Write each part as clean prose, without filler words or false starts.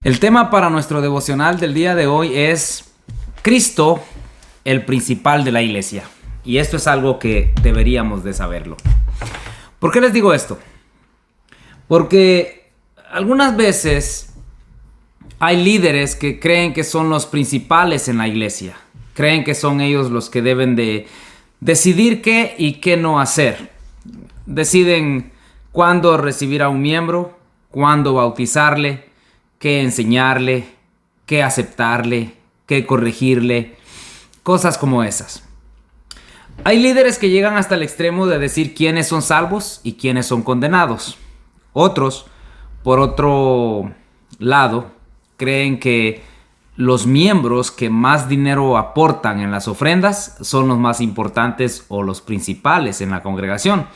El tema para nuestro devocional del día de hoy es Cristo, el principal de la iglesia. Y esto es algo que deberíamos de saberlo. ¿Por qué les digo esto? Porque algunas veces hay líderes que creen que son los principales en la iglesia. Creen que son ellos los que deben de decidir qué y qué no hacer. Deciden cuándo recibir a un miembro, cuándo bautizarle, qué enseñarle, qué aceptarle, qué corregirle, cosas como esas. Hay líderes que llegan hasta el extremo de decir quiénes son salvos y quiénes son condenados. Otros, por otro lado, creen que los miembros que más dinero aportan en las ofrendas son los más importantes o los principales en la congregación.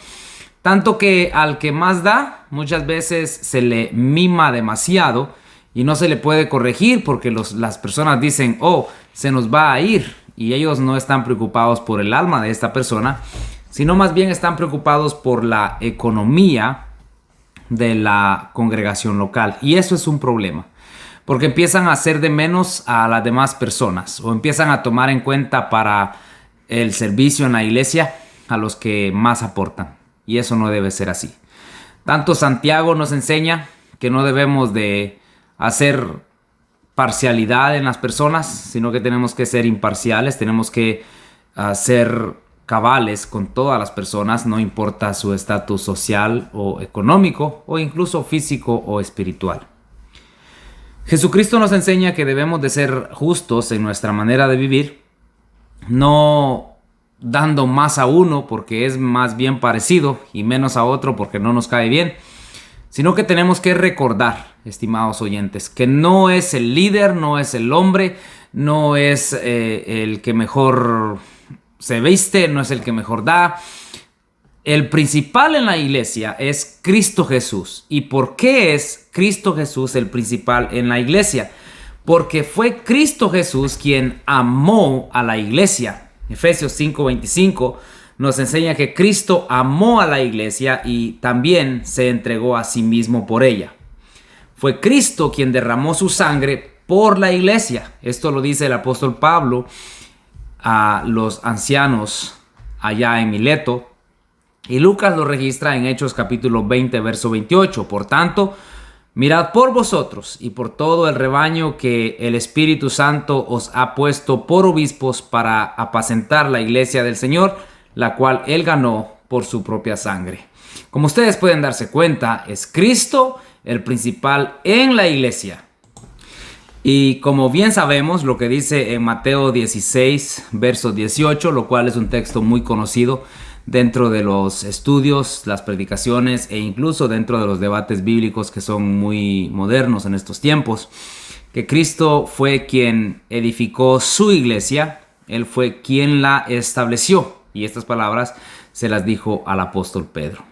Tanto que al que más da, muchas veces se le mima demasiado y no se le puede corregir porque las personas dicen, se nos va a ir. Y ellos no están preocupados por el alma de esta persona, sino más bien están preocupados por la economía de la congregación local. Y eso es un problema, porque empiezan a hacer de menos a las demás personas o empiezan a tomar en cuenta para el servicio en la iglesia a los que más aportan. Y eso no debe ser así. Tanto Santiago nos enseña que no debemos de hacer parcialidad en las personas, sino que tenemos que ser imparciales, tenemos que ser cabales con todas las personas, no importa su estatus social o económico o incluso físico o espiritual. Jesucristo nos enseña que debemos de ser justos en nuestra manera de vivir, no dando más a uno porque es más bien parecido y menos a otro porque no nos cae bien, sino que tenemos que recordar, estimados oyentes, que no es el líder, no es el hombre, no es el que mejor se viste, no es el que mejor da. El principal en la iglesia es Cristo Jesús. ¿Y por qué es Cristo Jesús el principal en la iglesia? Porque fue Cristo Jesús quien amó a la iglesia. Efesios 5:25 nos enseña que Cristo amó a la iglesia y también se entregó a sí mismo por ella. Fue Cristo quien derramó su sangre por la iglesia. Esto lo dice el apóstol Pablo a los ancianos allá en Mileto. Y Lucas lo registra en Hechos capítulo 20, verso 28. Por tanto, mirad por vosotros y por todo el rebaño que el Espíritu Santo os ha puesto por obispos para apacentar la iglesia del Señor, la cual él ganó por su propia sangre. Como ustedes pueden darse cuenta, es Cristo el principal en la iglesia. Y como bien sabemos, lo que dice en Mateo 16, verso 18, lo cual es un texto muy conocido dentro de los estudios, las predicaciones e incluso dentro de los debates bíblicos que son muy modernos en estos tiempos, que Cristo fue quien edificó su iglesia, él fue quien la estableció. Y estas palabras se las dijo al apóstol Pedro.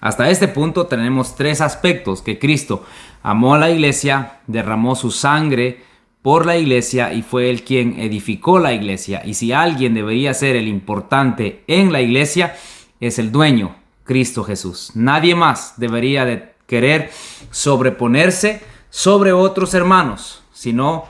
Hasta este punto tenemos tres aspectos: que Cristo amó a la iglesia, derramó su sangre por la iglesia y fue él quien edificó la iglesia. Y si alguien debería ser el importante en la iglesia, es el dueño, Cristo Jesús. Nadie más debería de querer sobreponerse sobre otros hermanos, sino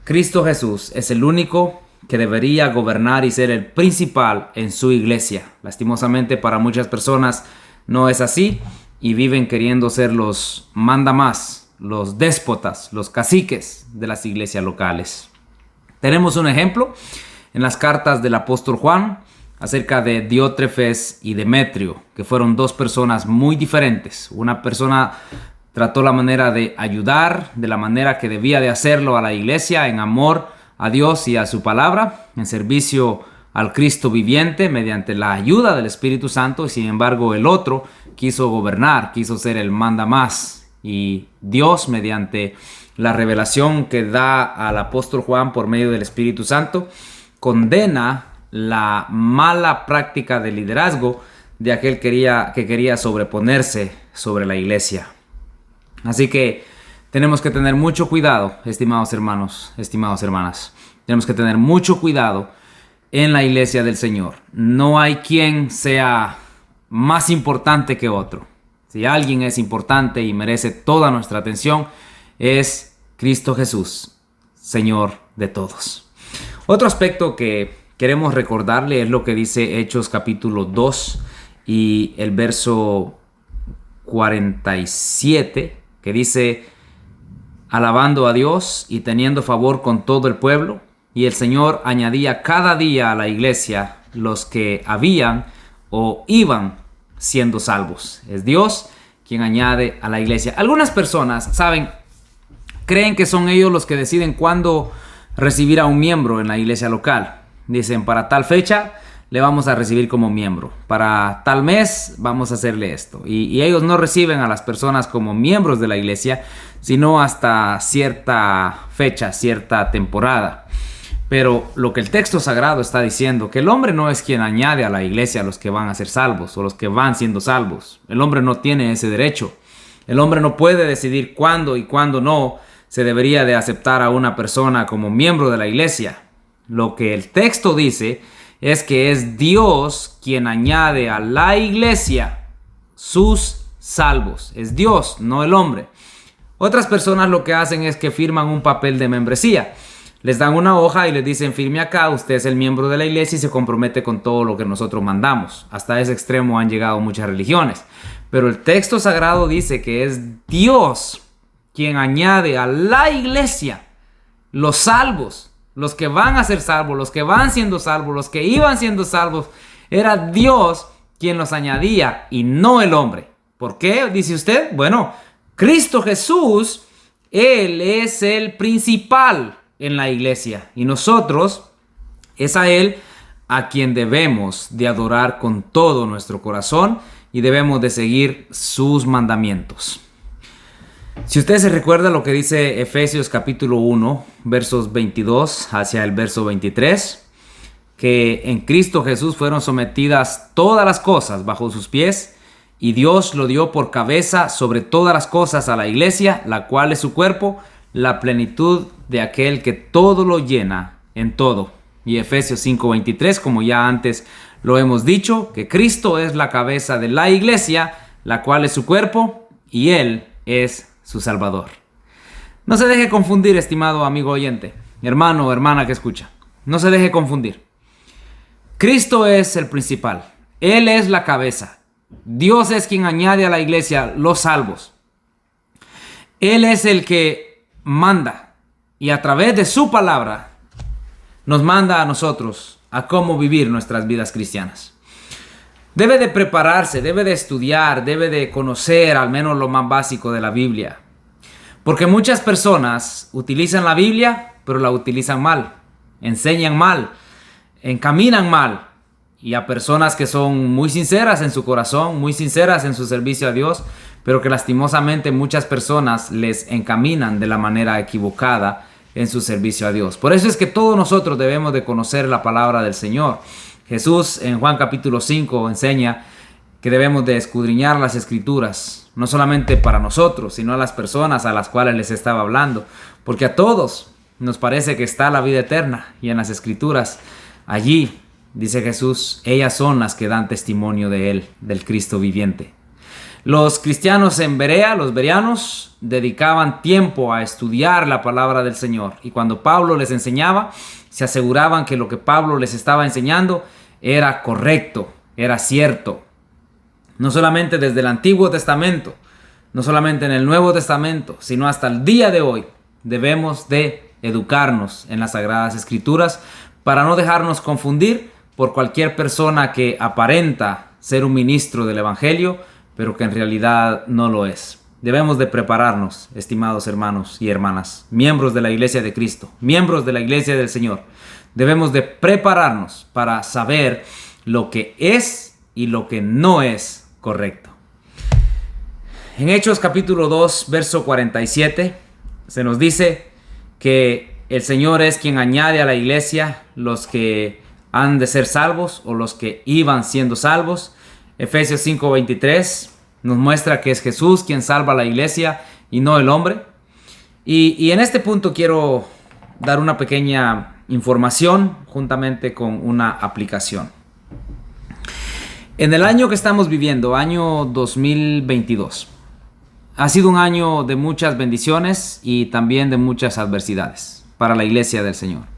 Cristo Jesús es el único que debería gobernar y ser el principal en su iglesia. Lastimosamente para muchas personas no es así y viven queriendo ser los mandamás, los déspotas, los caciques de las iglesias locales. Tenemos un ejemplo en las cartas del apóstol Juan acerca de Diótrefes y Demetrio, que fueron dos personas muy diferentes. Una persona trató la manera de ayudar de la manera que debía de hacerlo a la iglesia, en amor a Dios y a su palabra, en servicio al Cristo viviente mediante la ayuda del Espíritu Santo. Y sin embargo el otro quiso gobernar, quiso ser el mandamás, y Dios, mediante la revelación que da al apóstol Juan por medio del Espíritu Santo, condena la mala práctica de liderazgo de aquel que quería sobreponerse sobre la iglesia. Así que tenemos que tener mucho cuidado, estimados hermanos, estimadas hermanas. Tenemos que tener mucho cuidado en la iglesia del Señor. No hay quien sea más importante que otro. Si alguien es importante y merece toda nuestra atención, es Cristo Jesús, Señor de todos. Otro aspecto que queremos recordarle es lo que dice Hechos capítulo 2 y el verso 47, que dice: alabando a Dios y teniendo favor con todo el pueblo, y el Señor añadía cada día a la iglesia los que habían o iban siendo salvos. Es Dios quien añade a la iglesia. Algunas personas, ¿saben?, creen que son ellos los que deciden cuándo recibir a un miembro en la iglesia local. Dicen, para tal fecha le vamos a recibir como miembro, para tal mes vamos a hacerle esto. Y ellos no reciben a las personas como miembros de la iglesia, sino hasta cierta fecha, cierta temporada. Pero lo que el texto sagrado está diciendo, que el hombre no es quien añade a la iglesia a los que van a ser salvos o los que van siendo salvos. El hombre no tiene ese derecho. El hombre no puede decidir cuándo y cuándo no se debería de aceptar a una persona como miembro de la iglesia. Lo que el texto dice es que es Dios quien añade a la iglesia sus salvos. Es Dios, no el hombre. Otras personas lo que hacen es que firman un papel de membresía. Les dan una hoja y les dicen, firme acá, usted es el miembro de la iglesia y se compromete con todo lo que nosotros mandamos. Hasta ese extremo han llegado muchas religiones. Pero el texto sagrado dice que es Dios quien añade a la iglesia los salvos, los que van a ser salvos, los que van siendo salvos, los que iban siendo salvos. Era Dios quien los añadía y no el hombre. ¿Por qué? Dice usted. Bueno, Cristo Jesús, Él es el principal en la iglesia y nosotros es a Él a quien debemos de adorar con todo nuestro corazón y debemos de seguir sus mandamientos. Si usted se recuerda lo que dice Efesios capítulo 1, versos 22 hacia el verso 23, que en Cristo Jesús fueron sometidas todas las cosas bajo sus pies, y Dios lo dio por cabeza sobre todas las cosas a la iglesia, la cual es su cuerpo, la plenitud de aquel que todo lo llena en todo. Y Efesios 5:23, como ya antes lo hemos dicho, que Cristo es la cabeza de la iglesia, la cual es su cuerpo, y Él es su Salvador. No se deje confundir, estimado amigo oyente, hermano o hermana que escucha. No se deje confundir. Cristo es el principal. Él es la cabeza. Dios es quien añade a la iglesia los salvos. Él es el que manda y a través de su palabra nos manda a nosotros a cómo vivir nuestras vidas cristianas. Debe de prepararse, debe de estudiar, debe de conocer al menos lo más básico de la Biblia. Porque muchas personas utilizan la Biblia, pero la utilizan mal, enseñan mal, encaminan mal. Y a personas que son muy sinceras en su corazón, muy sinceras en su servicio a Dios, pero que lastimosamente muchas personas les encaminan de la manera equivocada en su servicio a Dios. Por eso es que todos nosotros debemos de conocer la palabra del Señor. Jesús en Juan capítulo 5 enseña que debemos de escudriñar las escrituras, no solamente para nosotros, sino a las personas a las cuales les estaba hablando, porque a todos nos parece que está la vida eterna y en las escrituras, allí, dice Jesús, ellas son las que dan testimonio de Él, del Cristo viviente. Los cristianos en Berea, los bereanos, dedicaban tiempo a estudiar la palabra del Señor. Y cuando Pablo les enseñaba, se aseguraban que lo que Pablo les estaba enseñando era correcto, era cierto. No solamente desde el Antiguo Testamento, no solamente en el Nuevo Testamento, sino hasta el día de hoy, debemos de educarnos en las Sagradas Escrituras para no dejarnos confundir por cualquier persona que aparenta ser un ministro del Evangelio, pero que en realidad no lo es. Debemos de prepararnos, estimados hermanos y hermanas, miembros de la Iglesia de Cristo, miembros de la Iglesia del Señor. Debemos de prepararnos para saber lo que es y lo que no es correcto. En Hechos capítulo 2, verso 47, se nos dice que el Señor es quien añade a la iglesia los que han de ser salvos o los que iban siendo salvos. Efesios 5:23 nos muestra que es Jesús quien salva a la iglesia y no el hombre. Y en este punto quiero dar una pequeña información juntamente con una aplicación. En el año que estamos viviendo, año 2022, Ha sido un año de muchas bendiciones y también de muchas adversidades para la iglesia del Señor.